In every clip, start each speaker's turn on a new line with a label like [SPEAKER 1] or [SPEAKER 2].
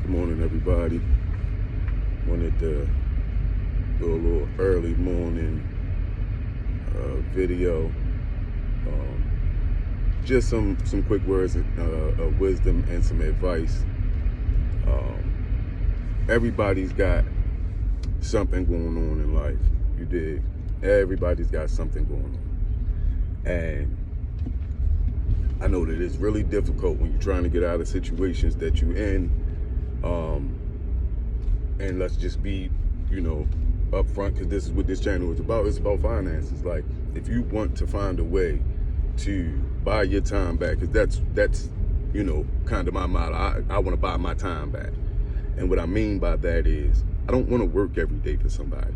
[SPEAKER 1] Good morning, everybody. Wanted to do a little early morning video. Just some quick words of wisdom and some advice. Everybody's got something going on in life. You dig? Everybody's got something going on. And I know that it's really difficult when you're trying to get out of situations that you're in. And let's just be, up front, because this is what this channel is about. It's about finances. Like, if you want to find a way to buy your time back, because that's kind of my motto. I want to buy my time back. And what I mean by that is, I don't want to work every day for somebody.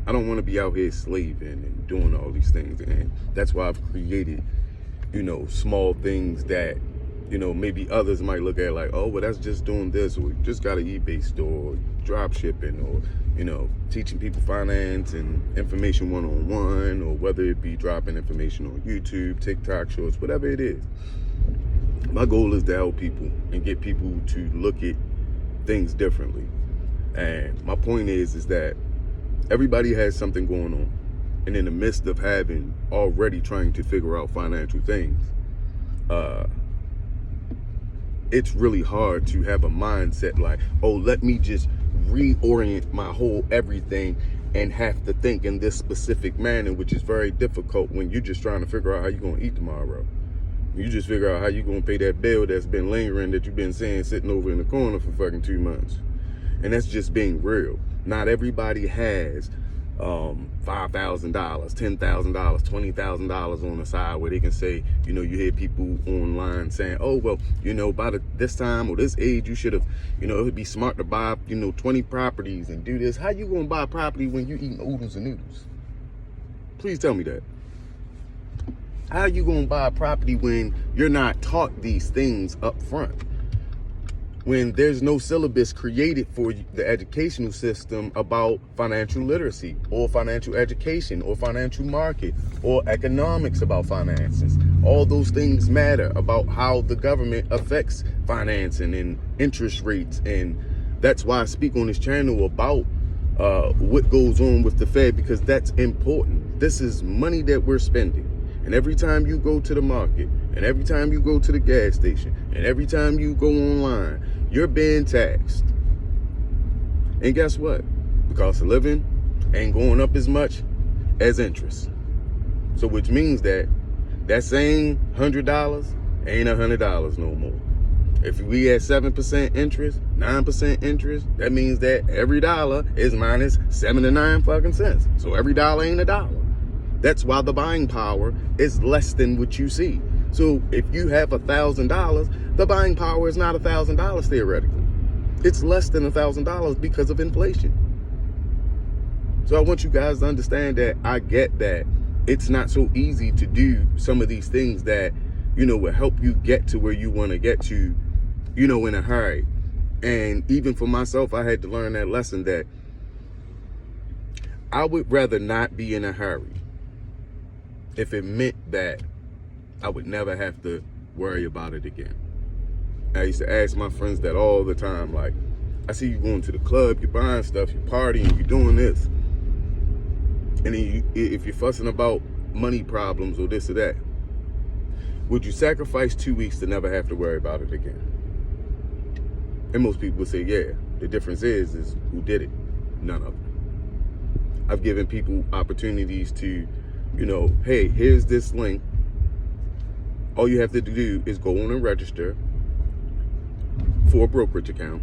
[SPEAKER 1] I don't want to be out here slaving and doing all these things. And that's why I've created, small things that, maybe others might look at like, oh, well, that's just doing this, or just got an eBay store, or drop shipping, or, teaching people finance and information one-on-one, or whether it be dropping information on YouTube, TikTok shorts, whatever it is. My goal is to help people and get people to look at things differently. And my point is that everybody has something going on. And in the midst of having already trying to figure out financial things, it's really hard to have a mindset like, oh, let me just reorient my whole everything and have to think in this specific manner, which is very difficult when you're just trying to figure out how you're going to eat tomorrow. You just figure out how you're going to pay that bill that's been lingering, that you've been seeing sitting over in the corner for fucking 2 months. And that's just being real. Not everybody has $5,000, $10,000, $20,000 on the side where they can say, you hear people online saying, oh, well, by this time or this age, you should have, it would be smart to buy, 20 properties and do this. How you going to buy a property when you eating oodles and noodles? Please tell me that. How you going to buy a property when you're not taught these things up front? When there's no syllabus created for the educational system about financial literacy or financial education or financial market or economics about finances. All those things matter about how the government affects financing and interest rates. And that's why I speak on this channel about what goes on with the Fed, because that's important. This is money that we're spending. And every time you go to the market, and every time you go to the gas station, and every time you go online, you're being taxed. And guess what? The cost of living ain't going up as much as interest. So which means that same $100 ain't $100 no more. If we at 7% interest, 9% interest, that means that every dollar is minus 79 fucking cents. So every dollar ain't a dollar. That's why the buying power is less than what you see. So if you have $1,000, the buying power is not $1,000 theoretically. It's less than $1,000 because of inflation. So I want you guys to understand that I get that it's not so easy to do some of these things that, will help you get to where you want to get to, in a hurry. And even for myself, I had to learn that lesson that I would rather not be in a hurry if it meant that I would never have to worry about it again. I used to ask my friends that all the time. Like, I see you going to the club, you're buying stuff, you're partying, you're doing this. And then if you're fussing about money problems or this or that, would you sacrifice 2 weeks to never have to worry about it again? And most people would say, yeah. The difference is who did it? None of them. I've given people opportunities to, hey, here's this link. All you have to do is go on and register for a brokerage account,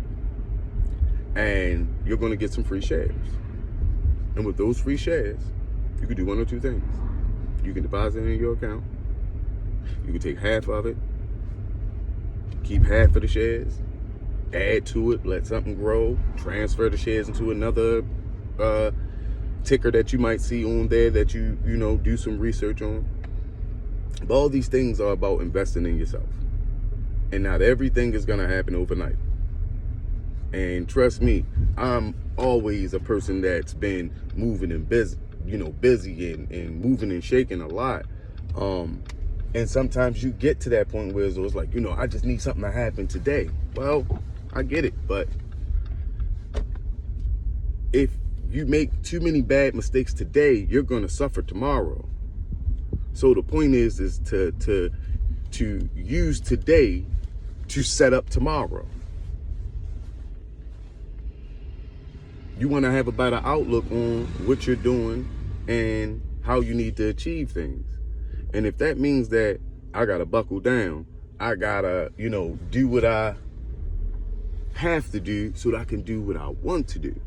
[SPEAKER 1] and you're going to get some free shares. And with those free shares, you can do one or two things. You can deposit it in your account. You can take half of it, keep half of the shares, add to it, let something grow, transfer the shares into another ticker that you might see on there that you do some research on. But all these things are about investing in yourself. And not everything is going to happen overnight. And trust me, I'm always a person that's been moving and busy, busy and moving and shaking a lot. And sometimes you get to that point where it's like, I just need something to happen today. Well, I get it, but if you make too many bad mistakes today, you're going to suffer tomorrow. So the point is to use today to set up tomorrow. You want to have a better outlook on what you're doing and how you need to achieve things. And if that means that I got to buckle down, I got to, do what I have to do so that I can do what I want to do.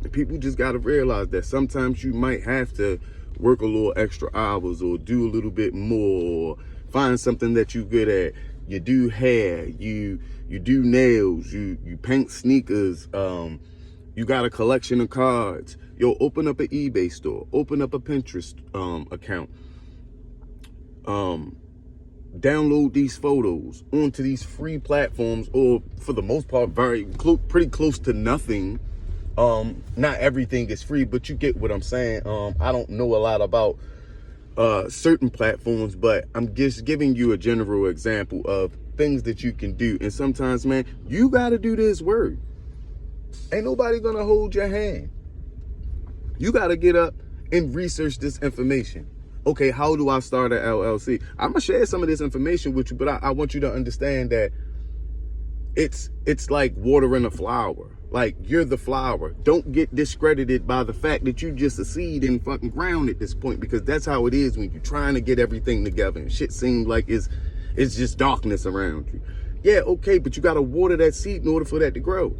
[SPEAKER 1] And people just got to realize that sometimes you might have to work a little extra hours or do a little bit more, or find something that you're good at. You do hair, you do nails, you paint sneakers, you got a collection of cards. Yo, open up an eBay store, open up a Pinterest account. Download these photos onto these free platforms, or for the most part, pretty close to nothing. Not everything is free, but you get what I'm saying. I don't know a lot about certain platforms, but I'm just giving you a general example of things that you can do. And sometimes, man, you got to do this work. Ain't nobody gonna hold your hand. You got to get up and research this information. Okay, how do I start an LLC? I'm gonna share some of this information with you, but I want you to understand that it's like watering a flower. Like, you're the flower. Don't get discredited by the fact that you just a seed in fucking ground at this point, because that's how it is when you're trying to get everything together and shit seems like it's just darkness around you. Yeah, okay, but you got to water that seed in order for that to grow.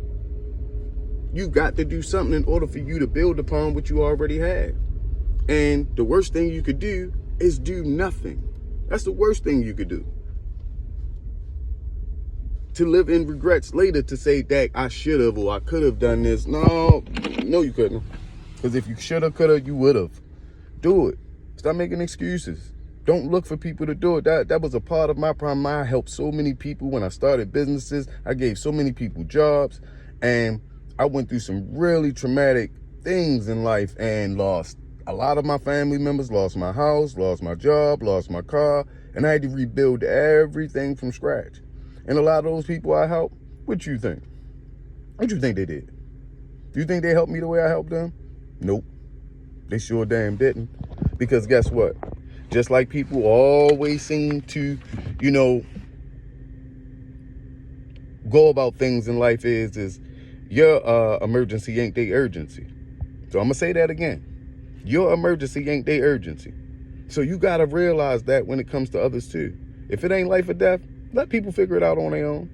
[SPEAKER 1] You got to do something in order for you to build upon what you already have. And the worst thing you could do is do nothing. That's the worst thing you could do. To live in regrets later, to say that I should have or I could have done this. No, you couldn't. Because if you should have, could have, you would have. Do it. Stop making excuses. Don't look for people to do it. That was a part of my problem. I helped so many people when I started businesses. I gave so many people jobs. And I went through some really traumatic things in life and lost a lot of my family members, lost my house, lost my job, lost my car, and I had to rebuild everything from scratch. And a lot of those people I helped, what you think? What you think they did? Do you think they helped me the way I helped them? Nope. They sure damn didn't. Because guess what? Just like people always seem to, go about things in life is your emergency ain't they urgency. So I'm going to say that again. Your emergency ain't they urgency. So you got to realize that when it comes to others too. If it ain't life or death, let people figure it out on their own.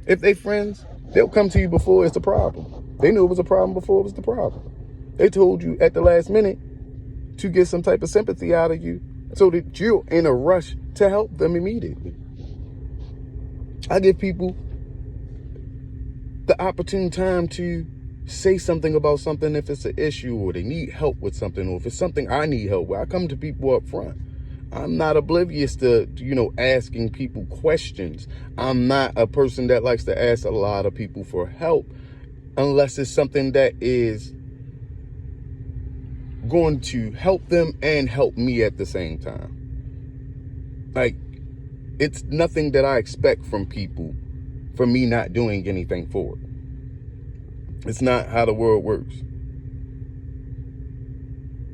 [SPEAKER 1] If they friends, they'll come to you before it's a problem. They knew it was a problem before it was the problem. They told you at the last minute to get some type of sympathy out of you so that you're in a rush to help them immediately. I give people the opportune time to say something about something if it's an issue or they need help with something, or if it's something I need help with. I come to people up front. I'm not oblivious to, asking people questions. I'm not a person that likes to ask a lot of people for help unless it's something that is going to help them and help me at the same time. Like, it's nothing that I expect from people for me not doing anything for it. It's not how the world works.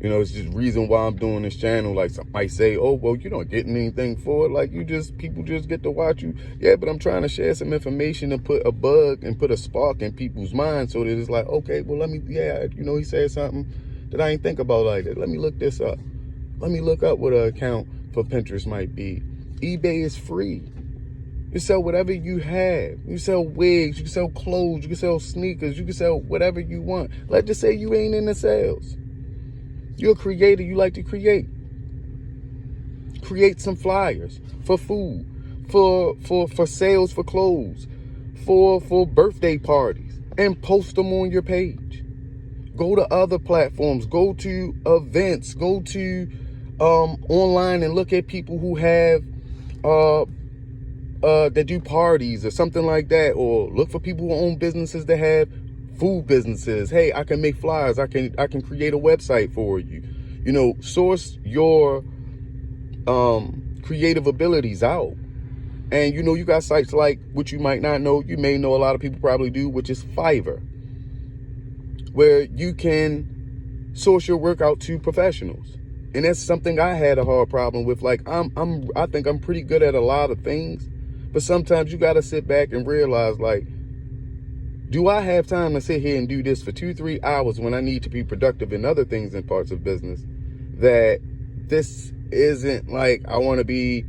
[SPEAKER 1] It's just reason why I'm doing this channel. Like, some might say, oh, well, you don't get anything for it. Like, people just get to watch you. Yeah, but I'm trying to share some information and put a bug and put a spark in people's minds so that it's like, okay, well, he said something that I ain't think about like that. Let me look this up. Let me look up what an account for Pinterest might be. eBay is free. You sell whatever you have. You sell wigs, you can sell clothes, you can sell sneakers, you can sell whatever you want. Let's just say you ain't in the sales. You're a creator, you like to create. Create some flyers for food, for sales for clothes, for birthday parties, and post them on your page. Go to other platforms, go to events, go to online and look at people who have that do parties or something like that, or look for people who own businesses that have food businesses. Hey, I can make flyers. I can create a website for you. Source your creative abilities out. And you know, you got sites like, which you might not know, you may know, a lot of people probably do, which is Fiverr, where you can source your work out to professionals. And that's something I had a hard problem with. Like, I think I'm pretty good at a lot of things, but sometimes you got to sit back and realize, like, do I have time to sit here and do this for 2-3 hours when I need to be productive in other things and parts of business? That this isn't like I want to be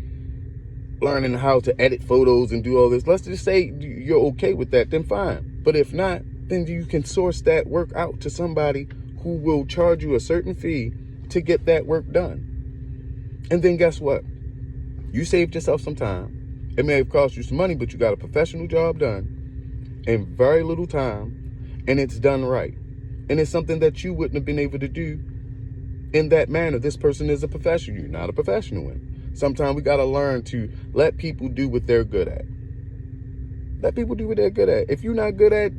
[SPEAKER 1] learning how to edit photos and do all this. Let's just say you're okay with that, then fine. But if not, then you can source that work out to somebody who will charge you a certain fee to get that work done. And then guess what? You saved yourself some time. It may have cost you some money, but you got a professional job done in very little time, and it's done right. And it's something that you wouldn't have been able to do in that manner. This person is a professional. You're not a professional in. Sometimes we got to learn to let people do what they're good at. Let people do what they're good at. If you're not good at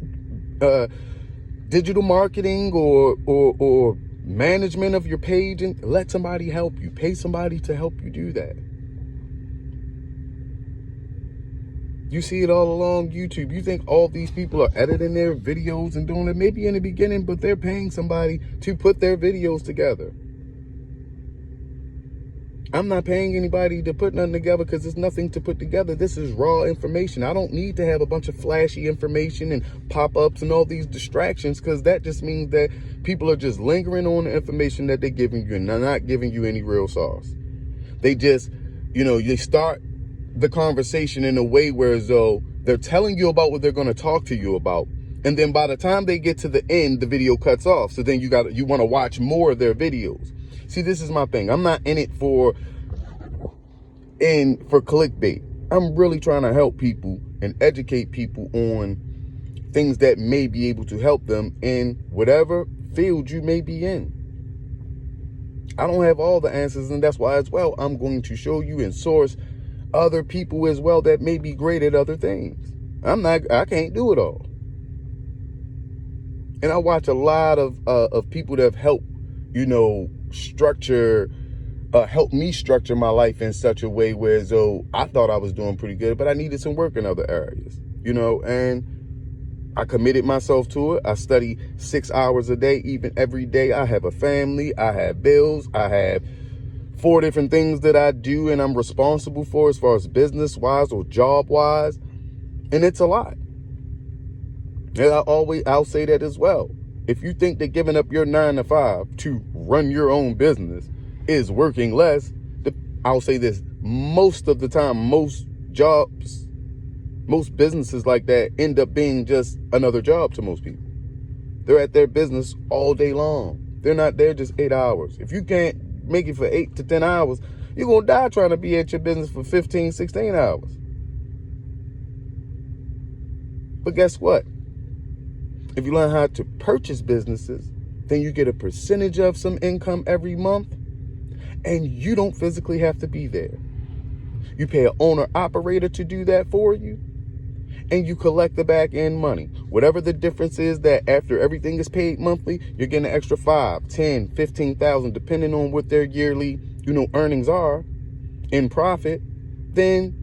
[SPEAKER 1] digital marketing or management of your page, and let somebody help you. Pay somebody to help you do that. You see it all along YouTube. You think all these people are editing their videos and doing it maybe in the beginning, but they're paying somebody to put their videos together. I'm not paying anybody to put nothing together because there's nothing to put together. This is raw information. I don't need to have a bunch of flashy information and pop-ups and all these distractions, because that just means that people are just lingering on the information that they're giving you and they're not giving you any real sauce. They just, they start the conversation in a way where as though they're telling you about what they're going to talk to you about. And then by the time they get to the end, the video cuts off. So then you want to watch more of their videos. See, this is my thing. I'm not in it for clickbait. I'm really trying to help people and educate people on things that may be able to help them in whatever field you may be in. I don't have all the answers, and that's why as well I'm going to show you and source other people as well that may be great at other things. I can't do it all. And I watch a lot of people that have helped, help me structure my life in such a way where as though I thought I was doing pretty good, but I needed some work in other areas, and I committed myself to it. I study 6 hours a day, even every day. I have a family, I have bills, I have 4 different things that I do and I'm responsible for as far as business wise or job wise. And it's a lot. And I'll say that as well. If you think that giving up your 9 to 5 to run your own business is working less, I'll say this, most of the time, most jobs, most businesses like that end up being just another job to most people. They're at their business all day long. They're not there just 8 hours. If you can't make it for 8 to 10 hours, you're going to die trying to be at your business for 15, 16 hours. But guess what? If you learn how to purchase businesses, then you get a percentage of some income every month, and you don't physically have to be there. You pay an owner operator to do that for you, and you collect the back end money. Whatever the difference is, that after everything is paid monthly, you're getting an extra 5, 10, 15,000, depending on what their yearly, earnings are in profit. Then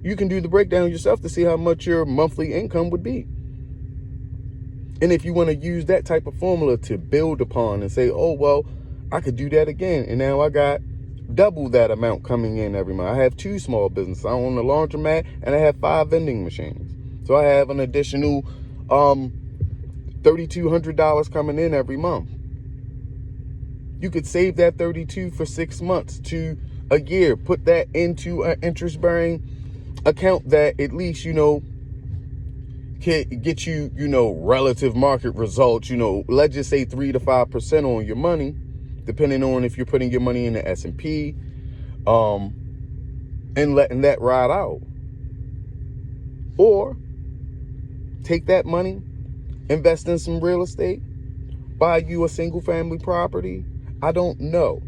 [SPEAKER 1] you can do the breakdown yourself to see how much your monthly income would be. And if you want to use that type of formula to build upon and say, oh, well, I could do that again, and now I got double that amount coming in every month. I have 2 small businesses. I own a laundromat and I have 5 vending machines. So I have an additional $3,200 coming in every month. You could save that $32 for 6 months to a year. Put that into an interest-bearing account that at least, can get you, relative market results, let's just say 3 to 5% on your money, depending on if you're putting your money in the S&P, and letting that ride out. Or take that money, invest in some real estate, buy you a single family property. I don't know.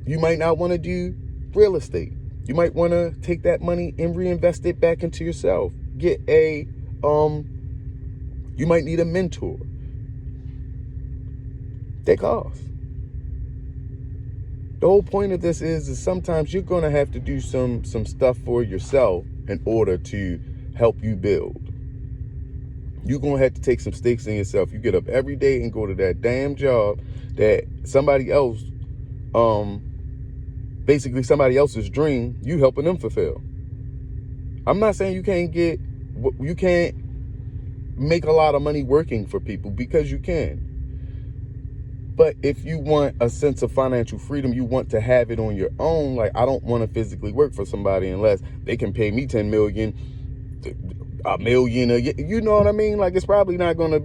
[SPEAKER 1] You might not want to do real estate. You might want to take that money and reinvest it back into yourself. Get you might need a mentor. They cost. The whole point of this is sometimes you're going to have to do some stuff for yourself in order to help you build. You're going to have to take some stakes in yourself. You get up every day and go to that damn job that somebody else, basically somebody else's dream, you helping them fulfill. I'm not saying you can't make a lot of money working for people, because you can. But if you want a sense of financial freedom, you want to have it on your own. Like, I don't want to physically work for somebody unless they can pay me 10 million, a million a year. You know what I mean? Like, it's probably not going to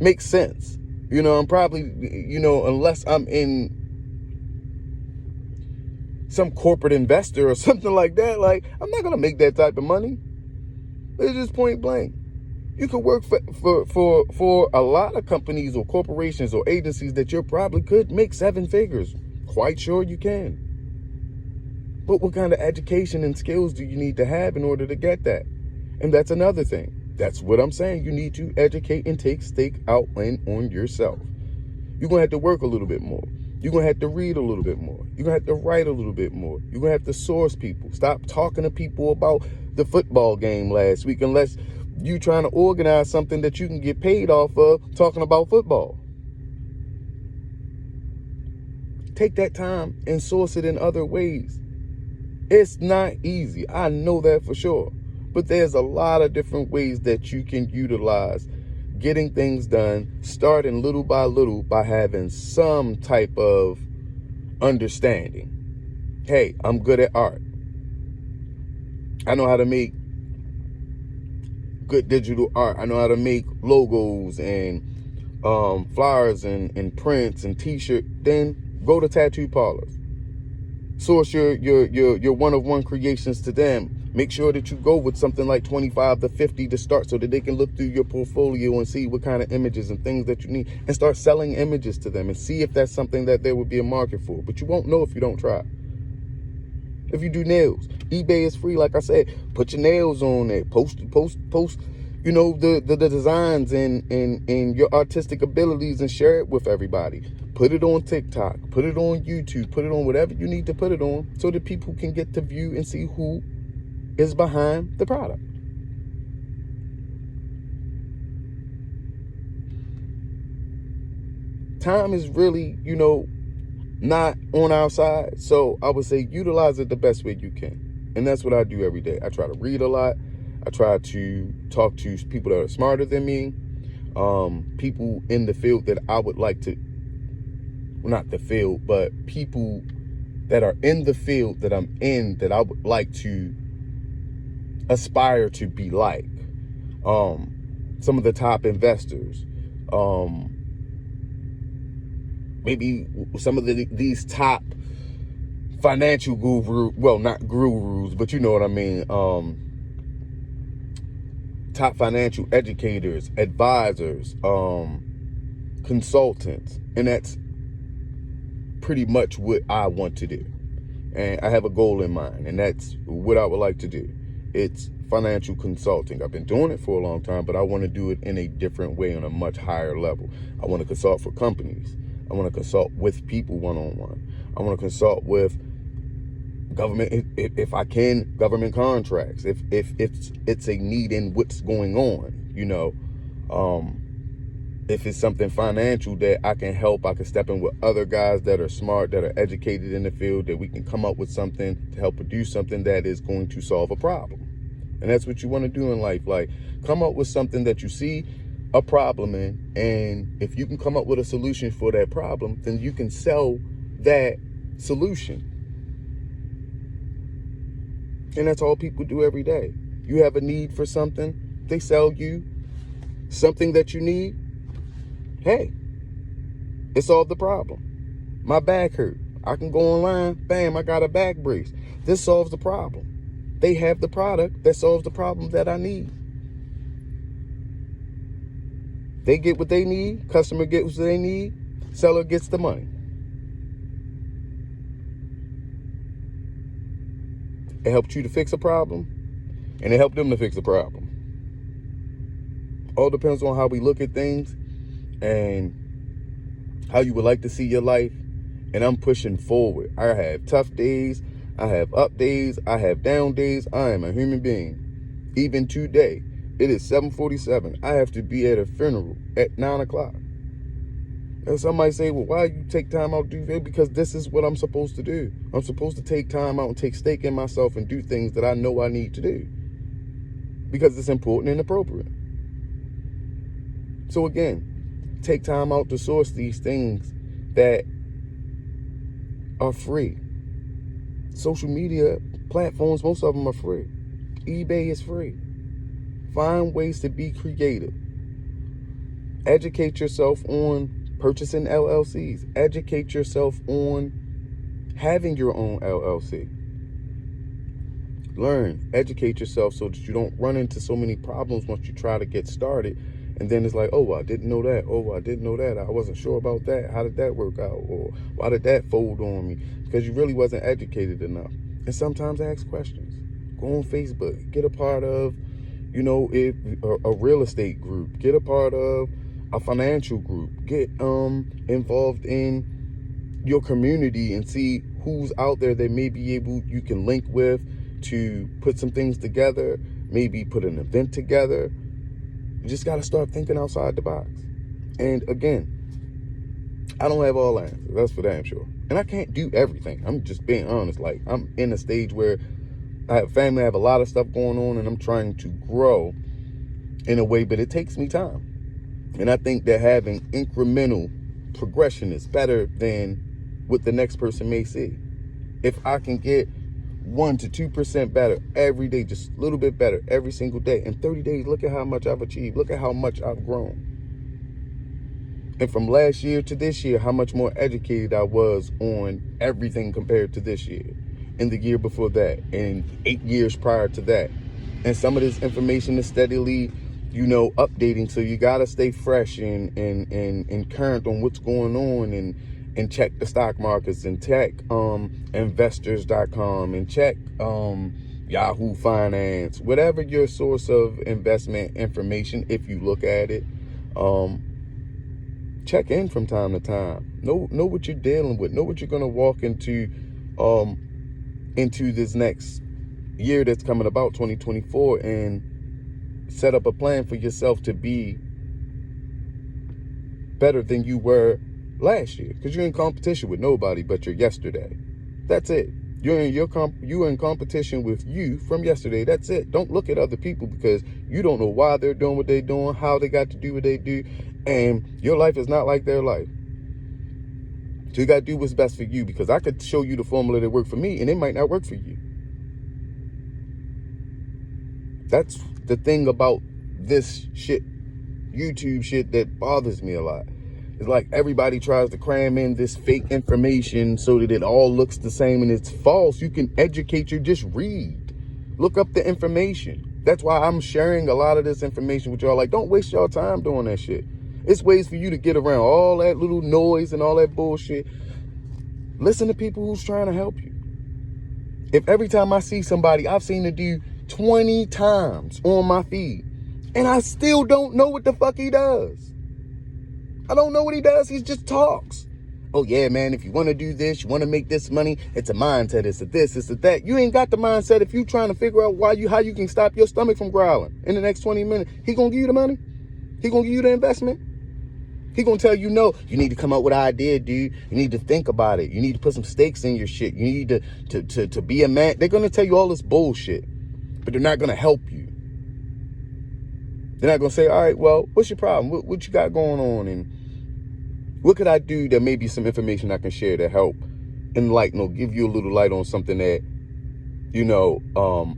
[SPEAKER 1] make sense. You know, I'm probably, unless I'm in some corporate investor or something like that, like, I'm not going to make that type of money. It's just point blank. You could work for a lot of companies or corporations or agencies that you probably could make 7 figures. Quite sure you can. But what kind of education and skills do you need to have in order to get that? And that's another thing. That's what I'm saying. You need to educate and take stake out on yourself. You're going to have to work a little bit more. You're going to have to read a little bit more. You're going to have to write a little bit more. You're going to have to source people. Stop talking to people about the football game last week unless you trying to organize something that you can get paid off of talking about football. Take that time and source it in other ways. It's not easy. I know that for sure. But there's a lot of different ways that you can utilize getting things done, starting little by little by having some type of understanding. Hey, I'm good at art. I know how to make good digital art. I know how to make logos and flyers and prints and t-shirt. Then go to tattoo parlors. Source your one-of-one creations to them. Make sure that you go with something like 25 to 50 to start so that they can look through your portfolio and see what kind of images and things that you need, and start selling images to them and see if that's something that there would be a market for. But you won't know if you don't try. If you do nails, eBay is free. Like I said, put your nails on there. Post, the designs and your artistic abilities and share it with everybody. Put it on TikTok, put it on YouTube, put it on whatever you need to put it on so that people can get to view and see who is behind the product. Time is really, not on our side. So I would say utilize it the best way you can. And that's what I do every day. I try to read a lot. I try to talk to people that are smarter than me. People in the field that I would like to, well, not the field, but people that are in the field that I'm in that I would like to aspire to be like. Some of the top investors, maybe some of these top financial gurus, well, not gurus, but you know what I mean, top financial educators, advisors, consultants, and that's pretty much what I want to do. And I have a goal in mind, and that's what I would like to do. It's financial consulting. I've been doing it for a long time, but I want to do it in a different way, on a much higher level. I want to consult for companies. I want to consult with people one-on-one. I want to consult with government, if I can, government contracts, if it's a need in what's going on, if it's something financial that I can help, I can step in with other guys that are smart, that are educated in the field, that we can come up with something to help produce something that is going to solve a problem. And that's what you want to do in life. Like, come up with something that you see a problem in, and if you can come up with a solution for that problem, then you can sell that solution. And that's all people do every day. You have a need for something, they sell you something that you need. Hey, it solved the problem. My back hurt. I can go online, bam, I got a back brace. This solves the problem. They have the product that solves the problem that I need. They get what they need, customer gets what they need, seller gets the money. It helped you to fix a problem, and it helped them to fix a problem. All depends on how we look at things and how you would like to see your life and I'm pushing forward. I have tough days, I have up days, I have down days. I am a human being. Even today, it is 7:47. I have to be at a funeral at 9 o'clock. And somebody say, well, why you take time out to do that? Because this is what I'm supposed to do. I'm supposed to take time out and take stake in myself and do things that I know I need to do. Because it's important and appropriate. So again, take time out to source these things that are free. Social media platforms, most of them are free. eBay is free. Find ways to be creative. Educate yourself on purchasing LLCs. Educate yourself on having your own LLC. Learn, educate yourself so that you don't run into so many problems once you try to get started. And then it's like, oh, I didn't know that. Oh, I didn't know that. I wasn't sure about that. How did that work out? Or why did that fold on me? Because you really wasn't educated enough. And sometimes ask questions. Go on Facebook. Get a part of, a real estate group. Get a part of a financial group. Get involved in your community and see who's out there that may be able, you can link with to put some things together, maybe put an event together. You just got to start thinking outside the box. And again, I don't have all the answers. That's for damn sure. And I can't do everything. I'm just being honest. Like, I'm in a stage where I have family, I have a lot of stuff going on, and I'm trying to grow in a way, but it takes me time. And I think that having incremental progression is better than what the next person may see. If I can get 1 to 2% better every day, just a little bit better every single day, in 30 days, look at how much I've achieved. Look at how much I've grown. And from last year to this year, how much more educated I was on everything compared to this year, and the year before that, and 8 years prior to that. And some of this information is steadily, updating. So you got to stay fresh and current on what's going on, and check the stock markets, and check investors.com, and check Yahoo Finance, whatever your source of investment information. If you look at it, check in from time to time. Know what you're dealing with. Know what you're going to walk into this next year that's coming about, 2024, and set up a plan for yourself to be better than you were last year, because you're in competition with nobody but your yesterday. That's it. You're in competition with you from yesterday. That's it. Don't look at other people, because you don't know why they're doing what they're doing, how they got to do what they do, and your life is not like their life. So you got to do what's best for you, because I could show you the formula that worked for me, and it might not work for you. That's the thing about this shit, YouTube shit, that bothers me a lot. It's like everybody tries to cram in this fake information so that it all looks the same, and it's false. You can educate you. Just read. Look up the information. That's why I'm sharing a lot of this information with y'all. Like, don't waste y'all time doing that shit. It's ways for you to get around all that little noise and all that bullshit. Listen to people who's trying to help you. If every time I see somebody, I've seen it do 20 times on my feed, and I still don't know what the fuck he does. I don't know what he does. He just talks. Oh yeah, man, if you want to do this, you want to make this money, it's a mindset, it's a this, it's a that. You ain't got the mindset if you trying to figure out how you can stop your stomach from growling in the next 20 minutes. He gonna give you the money? He gonna give you the investment? He gonna tell you, no, you need to come up with an idea, dude. You need to think about it. You need to put some stakes in your shit. You need to be a man. They're gonna tell you all this bullshit, but they're not gonna help you. They're not gonna say, all right, well, what's your problem? What you got going on? And what could I do that may be some information I can share to help enlighten or give you a little light on something that,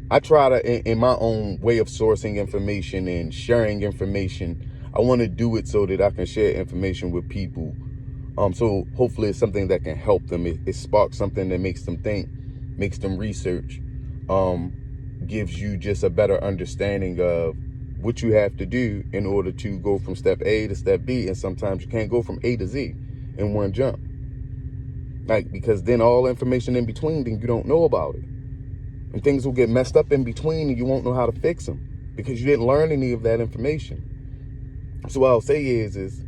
[SPEAKER 1] I try to, in my own way of sourcing information and sharing information, I want to do it so that I can share information with people. So hopefully it's something that can help them. It sparks something that makes them think, makes them research, gives you just a better understanding of what you have to do in order to go from step A to step B. And sometimes you can't go from A to Z in one jump. Like, because then all information in between, then you don't know about it. And things will get messed up in between, and you won't know how to fix them because you didn't learn any of that information. So what I'll say is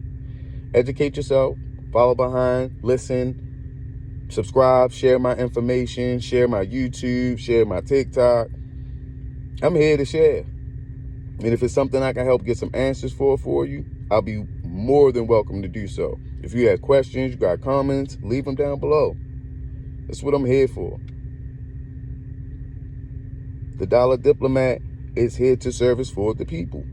[SPEAKER 1] educate yourself, follow behind, listen, subscribe, share my information, share my YouTube, share my TikTok. I'm here to share. And if it's something I can help get some answers for you, I'll be more than welcome to do so. If you have questions, you got comments, leave them down below. That's what I'm here for. The Dollar Diplomat is here to service for the people.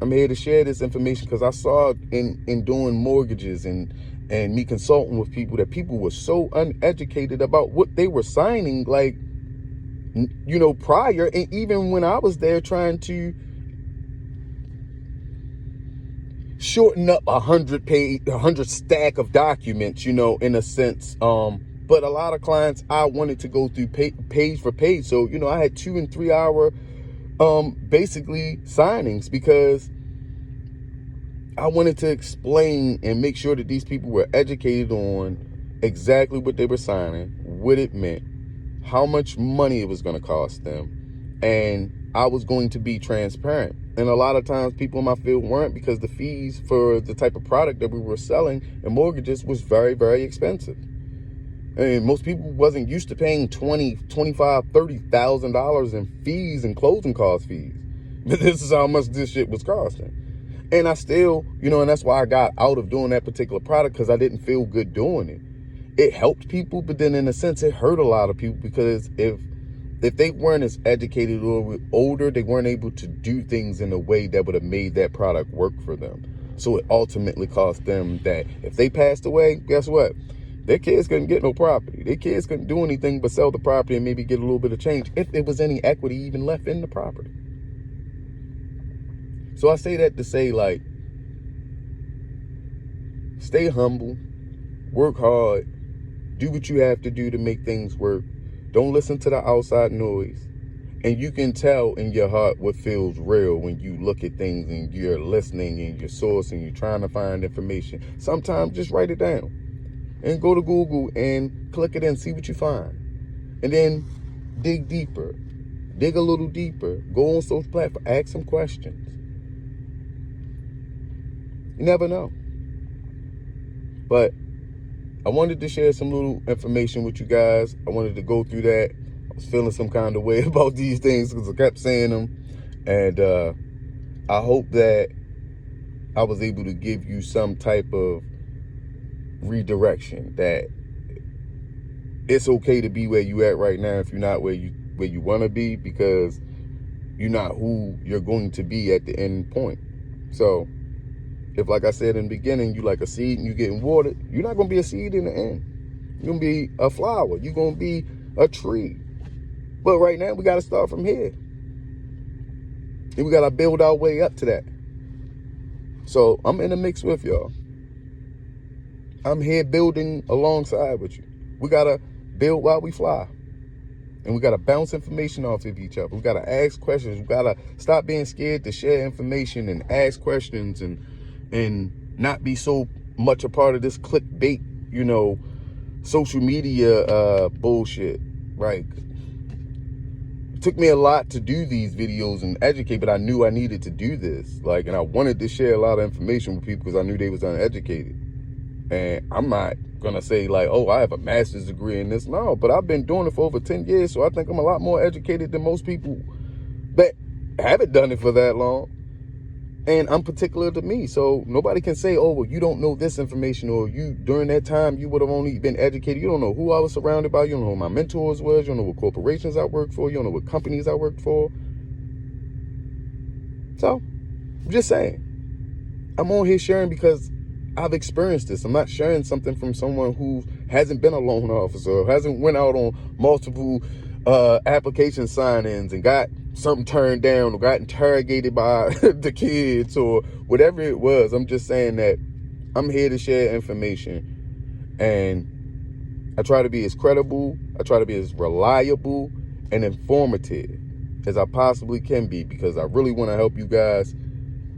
[SPEAKER 1] I'm here to share this information because I saw in doing mortgages and me consulting with people that people were so uneducated about what they were signing, like, you know, prior. And even when I was there trying to shorten up 100 stack of documents, you know, in a sense. But a lot of clients, I wanted to go through page for page. So, you know, I had 2 and 3 hour, basically signings because I wanted to explain and make sure that these people were educated on exactly what they were signing, what it meant, how much money it was going to cost them, and I was going to be transparent. And a lot of times people in my field weren't, because the fees for the type of product that we were selling in mortgages was very, very expensive. I mean, most people wasn't used to paying $20,000, $25,000, $30,000 in fees and closing cost fees. But this is how much this shit was costing. And I still, you know, and that's why I got out of doing that particular product, because I didn't feel good doing it. It helped people, but then in a sense it hurt a lot of people, because if they weren't as educated or older, they weren't able to do things in a way that would have made that product work for them. So it ultimately cost them that if they passed away, guess what? Their kids couldn't get no property. Their kids couldn't do anything but sell the property and maybe get a little bit of change, if there was any equity even left in the property. So I say that to say, like, stay humble, work hard, do what you have to do to make things work. Don't listen to the outside noise. And you can tell in your heart what feels real when you look at things and you're listening and you're sourcing, you're trying to find information. Sometimes just write it down and go to Google and click it in, see what you find. And then dig deeper, dig a little deeper, go on social platforms, ask some questions. You never know. But I wanted to share some little information with you guys. I wanted to go through that. I was feeling some kind of way about these things because I kept saying them. And I hope that I was able to give you some type of redirection, that it's okay to be where you at right now if you're not where you want to be, because you're not who you're going to be at the end point. So if, like I said in the beginning, you like a seed and you're getting watered, you're not going to be a seed in the end. You're going to be a flower. You're going to be a tree. But right now, we got to start from here. And we got to build our way up to that. So I'm in the mix with y'all. I'm here building alongside with you. We got to build while we fly. And we got to bounce information off of each other. We got to ask questions. We got to stop being scared to share information and ask questions, and not be so much a part of this clickbait, you know, social media bullshit, right? It took me a lot to do these videos and educate, but I knew I needed to do this. Like, and I wanted to share a lot of information with people because I knew they was uneducated. And I'm not going to say like, oh, I have a master's degree in this. No, but I've been doing it for over 10 years. So I think I'm a lot more educated than most people that haven't done it for that long. And I'm particular to me. So nobody can say, oh, well, you don't know this information, or you, during that time, you would have only been educated. You don't know who I was surrounded by. You don't know who my mentors was. You don't know what corporations I worked for. You don't know what companies I worked for. So I'm just saying, I'm on here sharing because I've experienced this. I'm not sharing something from someone who hasn't been a loan officer, or hasn't went out on multiple application sign-ins and got something turned down, or got interrogated by the kids, or whatever it was. I'm just saying that I'm here to share information, and I try to be as credible, I try to be as reliable and informative as I possibly can be, because I really want to help you guys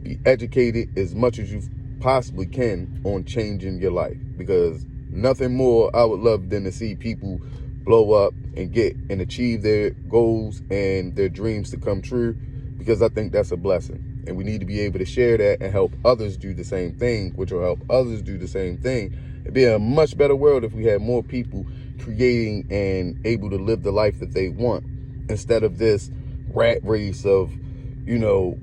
[SPEAKER 1] be educated as much as you possibly can on changing your life, because nothing more I would love than to see people blow up and get and achieve their goals and their dreams to come true, because I think that's a blessing. And we need to be able to share that and help others do the same thing, which will help others do the same thing. It'd be a much better world if we had more people creating and able to live the life that they want, instead of this rat race of, you know,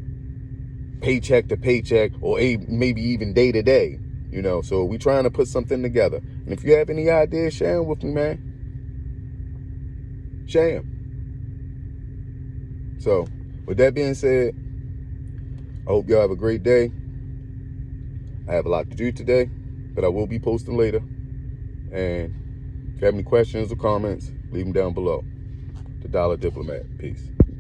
[SPEAKER 1] paycheck to paycheck, or maybe even day to day, you know. So we trying to put something together. And if you have any ideas, share them with me, man. Share them. So with that being said, I hope y'all have a great day. I have a lot to do today, but I will be posting later. And if you have any questions or comments, leave them down below. The Dollar Diplomat. Peace.